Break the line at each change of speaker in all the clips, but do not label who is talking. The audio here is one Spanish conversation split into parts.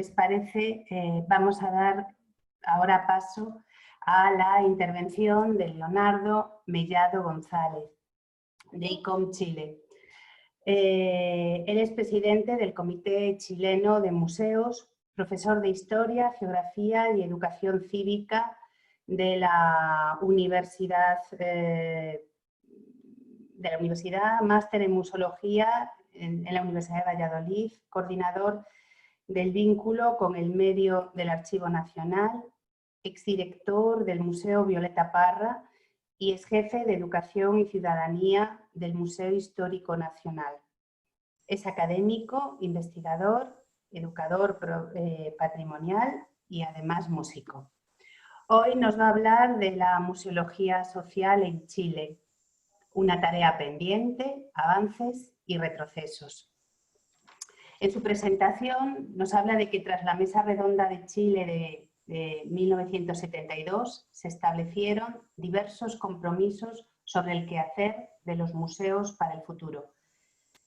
les parece, vamos a dar ahora paso a la intervención de Leonardo Mellado González, de ICOM Chile. Él es presidente del Comité Chileno de Museos, profesor de Historia, Geografía y Educación Cívica de la Universidad, máster en Museología en la Universidad de Valladolid, coordinador del vínculo con el medio del Archivo Nacional, exdirector del Museo Violeta Parra y es jefe de Educación y Ciudadanía del Museo Histórico Nacional. Es académico, investigador, educador patrimonial y además músico. Hoy nos va a hablar de la museología social en Chile, una tarea pendiente, avances y retrocesos. En su presentación nos habla de que tras la Mesa Redonda de Chile de 1972 se establecieron diversos compromisos sobre el quehacer de los museos para el futuro.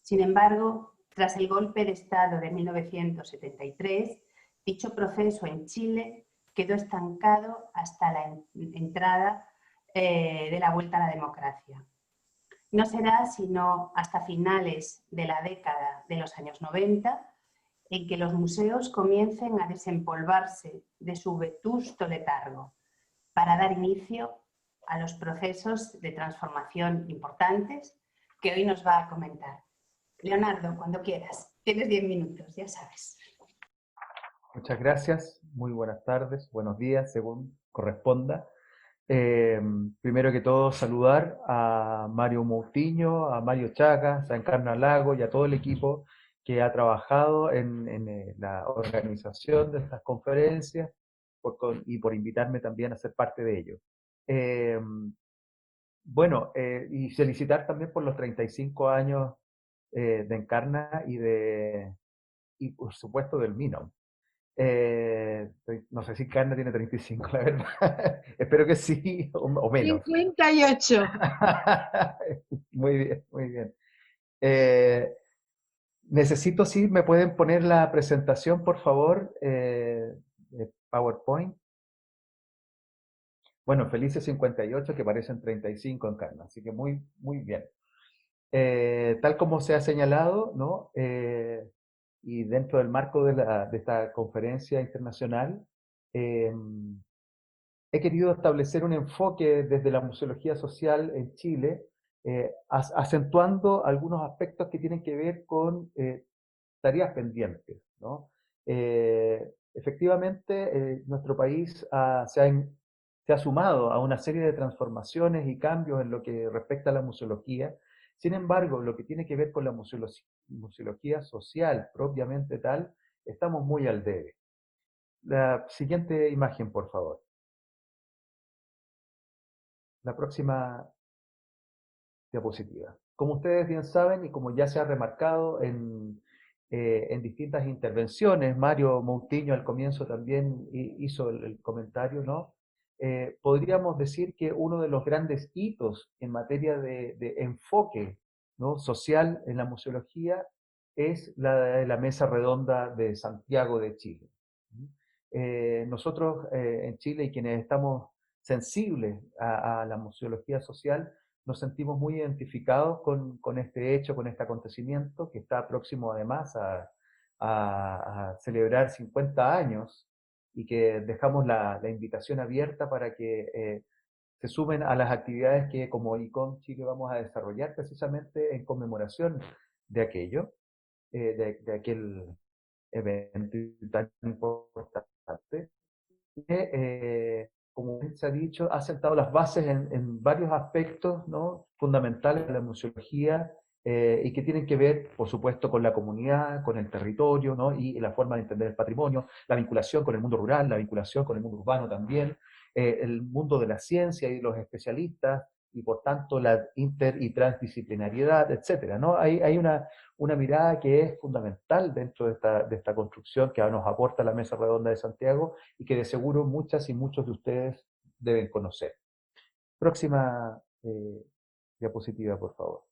Sin embargo, tras el golpe de Estado de 1973, dicho proceso en Chile quedó estancado hasta la entrada de la vuelta a la democracia. No será sino hasta finales de la década de los años 90 en que los museos comiencen a desempolvarse de su vetusto letargo para dar inicio a los procesos de transformación importantes que hoy nos va a comentar. Leonardo, cuando quieras, tienes 10 minutos, ya sabes.
Muchas gracias, muy buenas tardes, buenos días, según corresponda. Primero que todo, saludar a Mario Moutinho, a Mario Chagas, a Encarna Lago y a todo el equipo que ha trabajado en la organización de estas conferencias y por invitarme también a ser parte de ello. Y felicitar también por los 35 años de Encarna y por supuesto del Minom. No sé si Encarna tiene 35, la verdad. Espero que sí, o menos.
58.
Muy bien, muy bien. Necesito, si me pueden poner la presentación, por favor, de PowerPoint. Bueno, Felices 58, que parecen 35 en Encarna, así que muy, muy bien. Tal como se ha señalado, ¿no? Y dentro del marco de esta conferencia internacional, he querido establecer un enfoque desde la museología social en Chile, acentuando algunos aspectos que tienen que ver con tareas pendientes, ¿no? Efectivamente, nuestro país se ha sumado a una serie de transformaciones y cambios en lo que respecta a la museología. Sin embargo, lo que tiene que ver con la museología social propiamente tal, estamos muy al debe. La siguiente imagen, por favor. La próxima diapositiva. Como ustedes bien saben y como ya se ha remarcado en distintas intervenciones, Mario Moutinho al comienzo también hizo el comentario, ¿no? Podríamos decir que uno de los grandes hitos en materia de enfoque, ¿no?, social en la museología es la Mesa Redonda de Santiago de Chile. Nosotros en Chile y quienes estamos sensibles a la museología social, nos sentimos muy identificados con este hecho, con este acontecimiento, que está próximo además a celebrar 50 años y que dejamos la invitación abierta para que se sumen a las actividades que como ICOM Chile vamos a desarrollar precisamente en conmemoración de aquello, de aquel evento tan importante. Como se ha dicho, ha sentado las bases en varios aspectos, ¿no?, fundamentales de la museología y que tienen que ver, por supuesto, con la comunidad, con el territorio, ¿no?, y la forma de entender el patrimonio, la vinculación con el mundo rural, la vinculación con el mundo urbano también, el mundo de la ciencia y los especialistas, y por tanto la inter y transdisciplinariedad, etcétera, ¿no? Hay una mirada que es fundamental dentro de esta construcción que nos aporta la Mesa Redonda de Santiago y que de seguro muchas y muchos de ustedes deben conocer. Próxima diapositiva, por favor.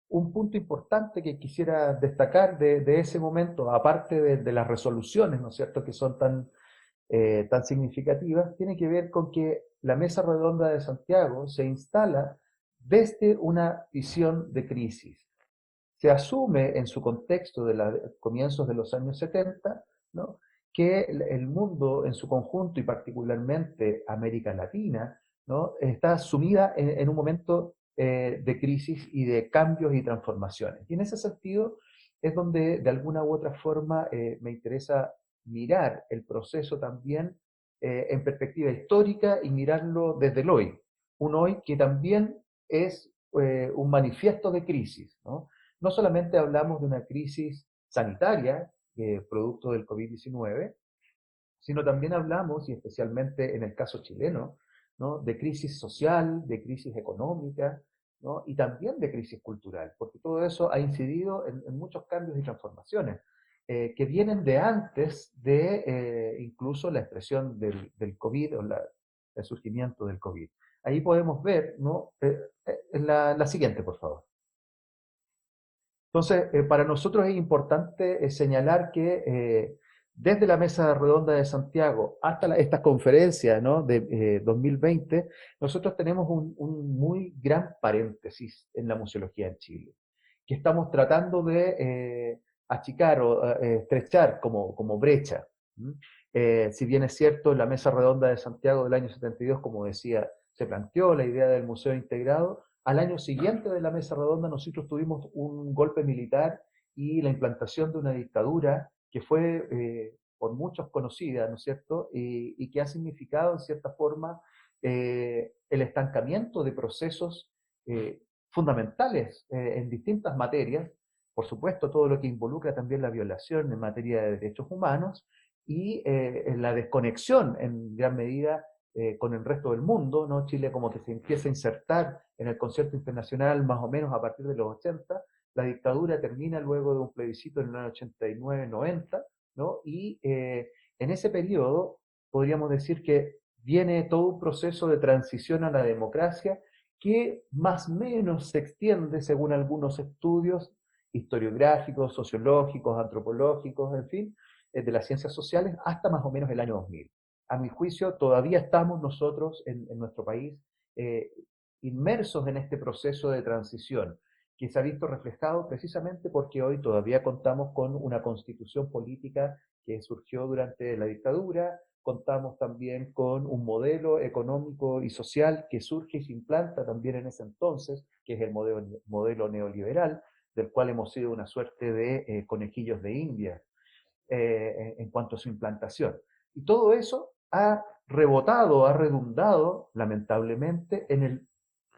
Un punto importante que quisiera destacar de ese momento, aparte de las resoluciones, ¿no es cierto?, que son tan significativas, tiene que ver con que la Mesa Redonda de Santiago se instala desde una visión de crisis. Se asume en su contexto de los comienzos de los años 70, ¿no?, que el mundo en su conjunto y particularmente América Latina, ¿no?, está sumida en un momento de crisis y de cambios y transformaciones. Y en ese sentido es donde de alguna u otra forma me interesa mirar el proceso también en perspectiva histórica y mirarlo desde el hoy. Un hoy que también es un manifiesto de crisis, ¿no? No solamente hablamos de una crisis sanitaria, producto del COVID-19, sino también hablamos, y especialmente en el caso chileno, ¿no?, de crisis social, de crisis económica, ¿no?, y también de crisis cultural, porque todo eso ha incidido en muchos cambios y transformaciones que vienen de antes de incluso la expresión del COVID o el surgimiento del COVID. Ahí podemos ver, ¿no?, la siguiente, por favor. Entonces, para nosotros es importante señalar que desde la Mesa Redonda de Santiago hasta esta conferencia, ¿no?, de 2020, nosotros tenemos un muy gran paréntesis en la museología en Chile, que estamos tratando de achicar o estrechar como brecha. Si bien es cierto, en la Mesa Redonda de Santiago del año 72, como decía, se planteó la idea del museo integrado. Al año siguiente de la Mesa Redonda nosotros tuvimos un golpe militar y la implantación de una dictadura que fue por muchos conocida, ¿no es cierto?, y que ha significado en cierta forma el estancamiento de procesos fundamentales en distintas materias, por supuesto todo lo que involucra también la violación en materia de derechos humanos y en la desconexión en gran medida con el resto del mundo, ¿no? Chile como que se empieza a insertar en el concierto internacional más o menos a partir de los 80, la dictadura termina luego de un plebiscito en el año 89-90, ¿no? Y en ese periodo podríamos decir que viene todo un proceso de transición a la democracia que más o menos se extiende, según algunos estudios historiográficos, sociológicos, antropológicos, en fin, de las ciencias sociales, hasta más o menos el año 2000. A mi juicio, todavía estamos nosotros en nuestro país eh, inmersos en este proceso de transición, que se ha visto reflejado precisamente porque hoy todavía contamos con una constitución política que surgió durante la dictadura, contamos también con un modelo económico y social que surge y se implanta también en ese entonces, que es el modelo neoliberal, del cual hemos sido una suerte de conejillos de India en cuanto a su implantación. Y todo eso ha rebotado, ha redundado, lamentablemente, en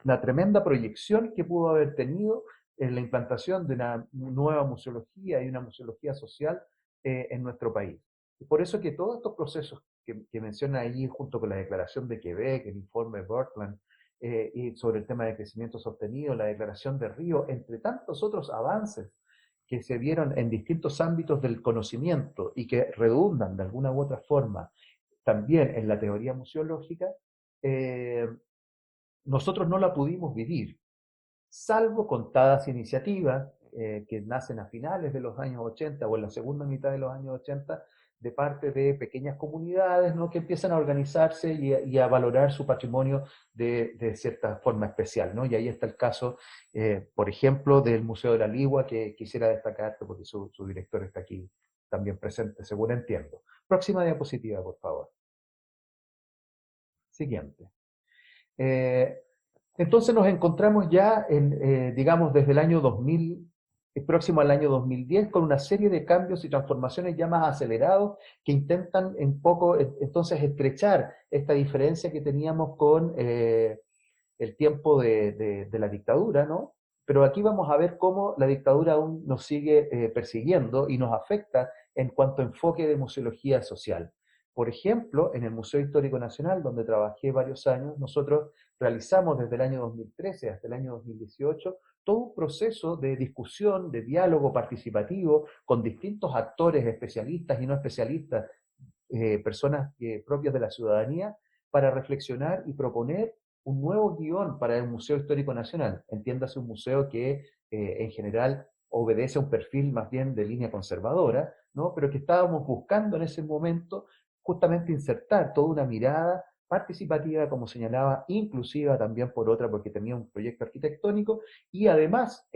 la tremenda proyección que pudo haber tenido en la implantación de una nueva museología y una museología social en nuestro país. Y por eso que todos estos procesos que menciona allí, junto con la Declaración de Quebec, el informe Bertland, y sobre el tema de crecimiento sostenido, la Declaración de Río, entre tantos otros avances que se vieron en distintos ámbitos del conocimiento y que redundan de alguna u otra forma también en la teoría museológica, eh, nosotros no la pudimos vivir, salvo contadas iniciativas que nacen a finales de los años 80 o en la segunda mitad de los años 80 de parte de pequeñas comunidades, ¿no?, que empiezan a organizarse y a valorar su patrimonio de cierta forma especial, ¿no? Y ahí está el caso, por ejemplo, del Museo de la Ligua, que quisiera destacar porque su director está aquí también presente, según entiendo. Próxima diapositiva, por favor. Siguiente. Eh, entonces nos encontramos ya, digamos, desde el año 2000, próximo al año 2010, con una serie de cambios y transformaciones ya más acelerados que intentan un poco entonces estrechar esta diferencia que teníamos con el tiempo de la dictadura, ¿no? Pero aquí vamos a ver cómo la dictadura aún nos sigue persiguiendo y nos afecta en cuanto a enfoque de museología social. Por ejemplo, en el Museo Histórico Nacional, donde trabajé varios años, nosotros realizamos desde el año 2013 hasta el año 2018 todo un proceso de discusión, de diálogo participativo con distintos actores especialistas y no especialistas, personas propias de la ciudadanía, para reflexionar y proponer un nuevo guión para el Museo Histórico Nacional. Entiéndase, un museo que en general obedece a un perfil más bien de línea conservadora, ¿no? Pero que estábamos buscando en ese momento justamente insertar toda una mirada participativa, como señalaba, inclusiva también por otra, porque tenía un proyecto arquitectónico, y además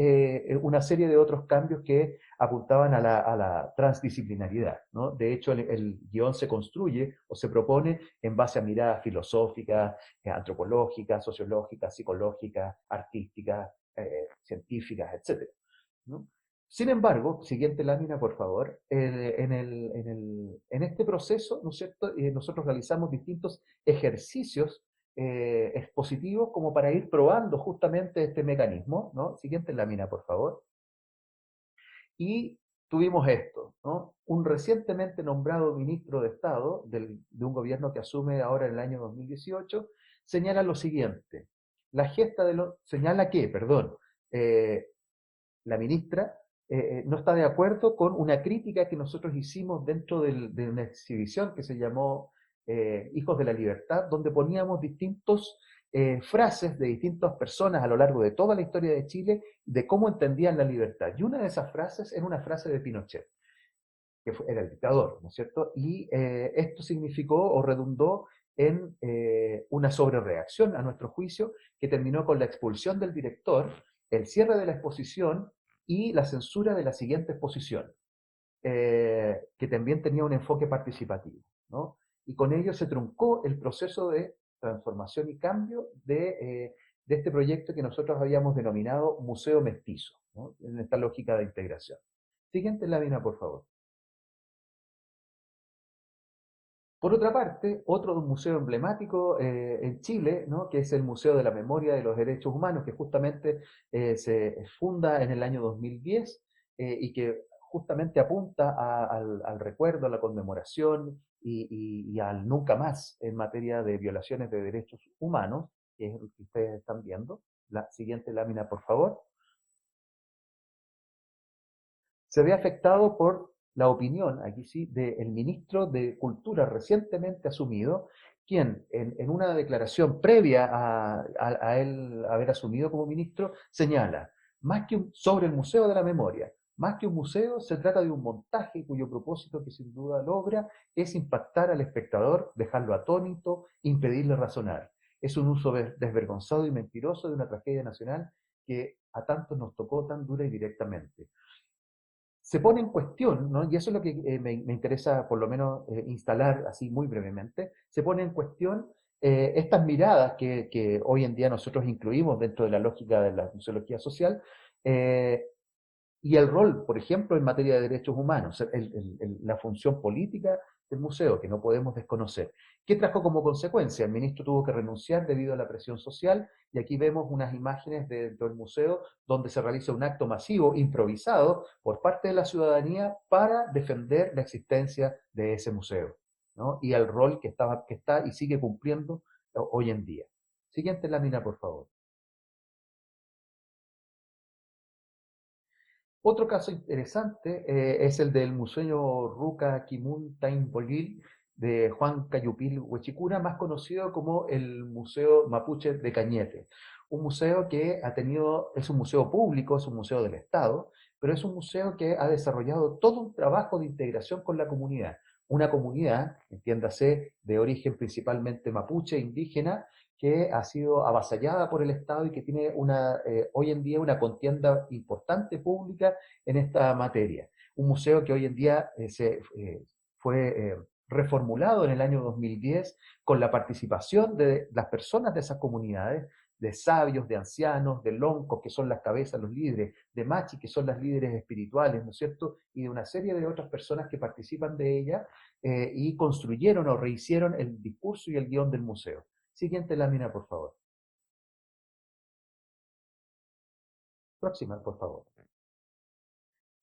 una serie de otros cambios que apuntaban a la transdisciplinariedad, ¿no? De hecho, el guión se construye o se propone en base a miradas filosóficas, antropológicas, sociológicas, psicológicas, artísticas, científicas, etc., ¿no? Sin embargo, siguiente lámina, por favor, en este proceso, ¿no es cierto?, nosotros realizamos distintos ejercicios expositivos como para ir probando justamente este mecanismo, ¿no? Siguiente lámina, por favor. Y tuvimos esto, ¿no? Un recientemente nombrado ministro de Estado de un gobierno que asume ahora en el año 2018, señala lo siguiente, señala que, perdón, la ministra no está de acuerdo con una crítica que nosotros hicimos dentro de una exhibición que se llamó Hijos de la Libertad, donde poníamos distintos frases de distintas personas a lo largo de toda la historia de Chile de cómo entendían la libertad. Y una de esas frases era una frase de Pinochet, que era el dictador, ¿no es cierto? Y esto significó o redundó en una sobrereacción, a nuestro juicio, que terminó con la expulsión del director, el cierre de la exposición y la censura de la siguiente exposición, que también tenía un enfoque participativo, ¿no? Y con ello se truncó el proceso de transformación y cambio de este proyecto que nosotros habíamos denominado Museo Mestizo, ¿no? En esta lógica de integración. Siguiente lámina, por favor. Por otra parte, otro museo emblemático en Chile, ¿no?, que es el Museo de la Memoria de los Derechos Humanos, que justamente se funda en el año 2010 y que justamente apunta al recuerdo, a la conmemoración y al nunca más en materia de violaciones de derechos humanos, que es lo que ustedes están viendo. La siguiente lámina, por favor. Se ve afectado por la opinión, aquí sí, del ministro de Cultura recientemente asumido, quien en una declaración previa a él haber asumido como ministro, señala, sobre el Museo de la Memoria, más que un museo, se trata de un montaje cuyo propósito que sin duda logra es impactar al espectador, dejarlo atónito, impedirle razonar. Es un uso desvergonzado y mentiroso de una tragedia nacional que a tantos nos tocó tan dura y directamente. Se pone en cuestión, ¿no? Y eso es lo que me interesa por lo menos instalar así muy brevemente, se pone en cuestión estas miradas que hoy en día nosotros incluimos dentro de la lógica de la museología social, eh, y el rol, por ejemplo, en materia de derechos humanos, la función política del museo, que no podemos desconocer. ¿Qué trajo como consecuencia? El ministro tuvo que renunciar debido a la presión social, y aquí vemos unas imágenes dentro del museo donde se realiza un acto masivo, improvisado, por parte de la ciudadanía para defender la existencia de ese museo, ¿no? Y el rol que está y sigue cumpliendo hoy en día. Siguiente lámina, por favor. Otro caso interesante es el del Museo Ruca Kimun Tain Bolil de Juan Cayupil Huechicura, más conocido como el Museo Mapuche de Cañete. Un museo que es un museo público, es un museo del Estado, pero es un museo que ha desarrollado todo un trabajo de integración con la comunidad. Una comunidad, entiéndase, de origen principalmente mapuche, indígena, que ha sido avasallada por el Estado y que tiene hoy en día una contienda importante pública en esta materia. Un museo que hoy en día fue reformulado en el año 2010 con la participación de las personas de esas comunidades, de sabios, de ancianos, de loncos, que son las cabezas, los líderes, de machis, que son las líderes espirituales, ¿no es cierto? Y de una serie de otras personas que participan de ella y construyeron o rehicieron el discurso y el guión del museo. Siguiente lámina, por favor. Próxima, por favor.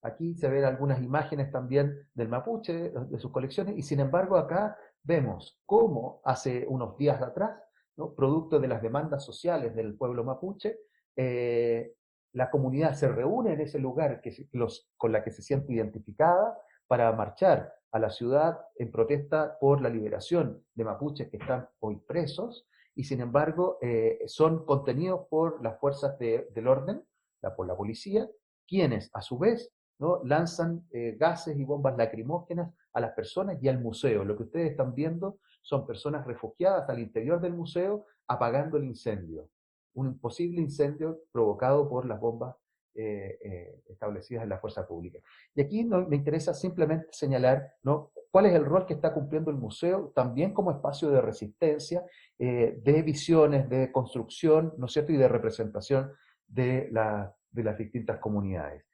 Aquí se ven algunas imágenes también del mapuche, de sus colecciones, y sin embargo acá vemos cómo hace unos días atrás, ¿no?, producto de las demandas sociales del pueblo mapuche, la comunidad se reúne en ese lugar con la que se siente identificada para marchar a la ciudad en protesta por la liberación de mapuches que están hoy presos, y sin embargo son contenidos por las fuerzas del orden, por la policía, quienes a su vez, ¿no?, lanzan gases y bombas lacrimógenas a las personas y al museo. Lo que ustedes están viendo son personas refugiadas al interior del museo apagando el incendio, un posible incendio provocado por las bombas establecidas en la fuerza pública. Y aquí me interesa simplemente señalar, ¿no?, cuál es el rol que está cumpliendo el museo, también como espacio de resistencia, de visiones, de construcción, ¿no es cierto?, y de representación de las distintas comunidades.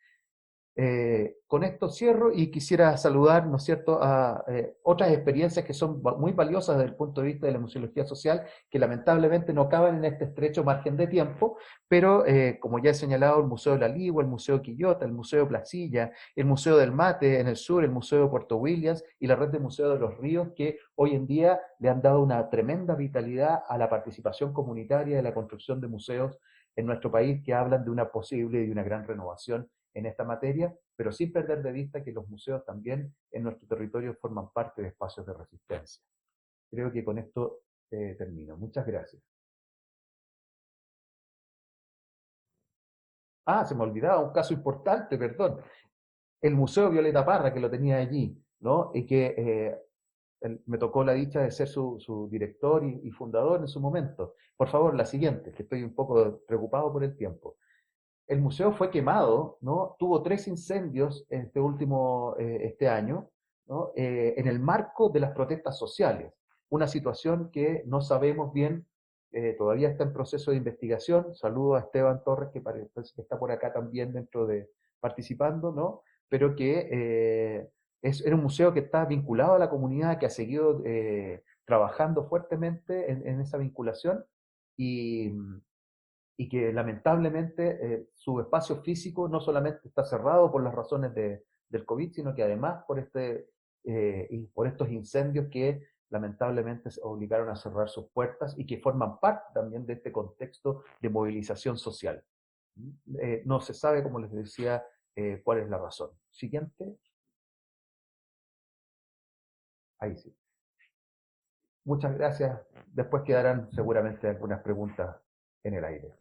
Con esto cierro y quisiera saludar, ¿no es cierto?, a otras experiencias que son muy valiosas desde el punto de vista de la museología social, que lamentablemente no caben en este estrecho margen de tiempo, pero como ya he señalado, el Museo de la Ligua, el Museo Quillota, el Museo Placilla, el Museo del Mate en el sur, el Museo de Puerto Williams y la red de Museos de los Ríos, que hoy en día le han dado una tremenda vitalidad a la participación comunitaria de la construcción de museos en nuestro país, que hablan de una posible y una gran renovación en esta materia, pero sin perder de vista que los museos también en nuestro territorio forman parte de espacios de resistencia. Creo que con esto termino. Muchas gracias. Ah, se me olvidaba un caso importante, perdón. El Museo Violeta Parra, que lo tenía allí, ¿no? Y que me tocó la dicha de ser su director y fundador en su momento. Por favor, la siguiente, que estoy un poco preocupado por el tiempo. El museo fue quemado, ¿no? Tuvo 3 incendios este año, ¿no?, en el marco de las protestas sociales. Una situación que no sabemos bien, todavía está en proceso de investigación. Saludo a Esteban Torres, que parece que está por acá también participando, ¿no? Pero que era un museo que está vinculado a la comunidad, que ha seguido trabajando fuertemente en esa vinculación y, y que lamentablemente su espacio físico no solamente está cerrado por las razones del COVID, sino que además y por estos incendios que lamentablemente se obligaron a cerrar sus puertas y que forman parte también de este contexto de movilización social. No se sabe, como les decía, cuál es la razón. Siguiente. Ahí sí. Muchas gracias. Después quedarán seguramente algunas preguntas en el aire.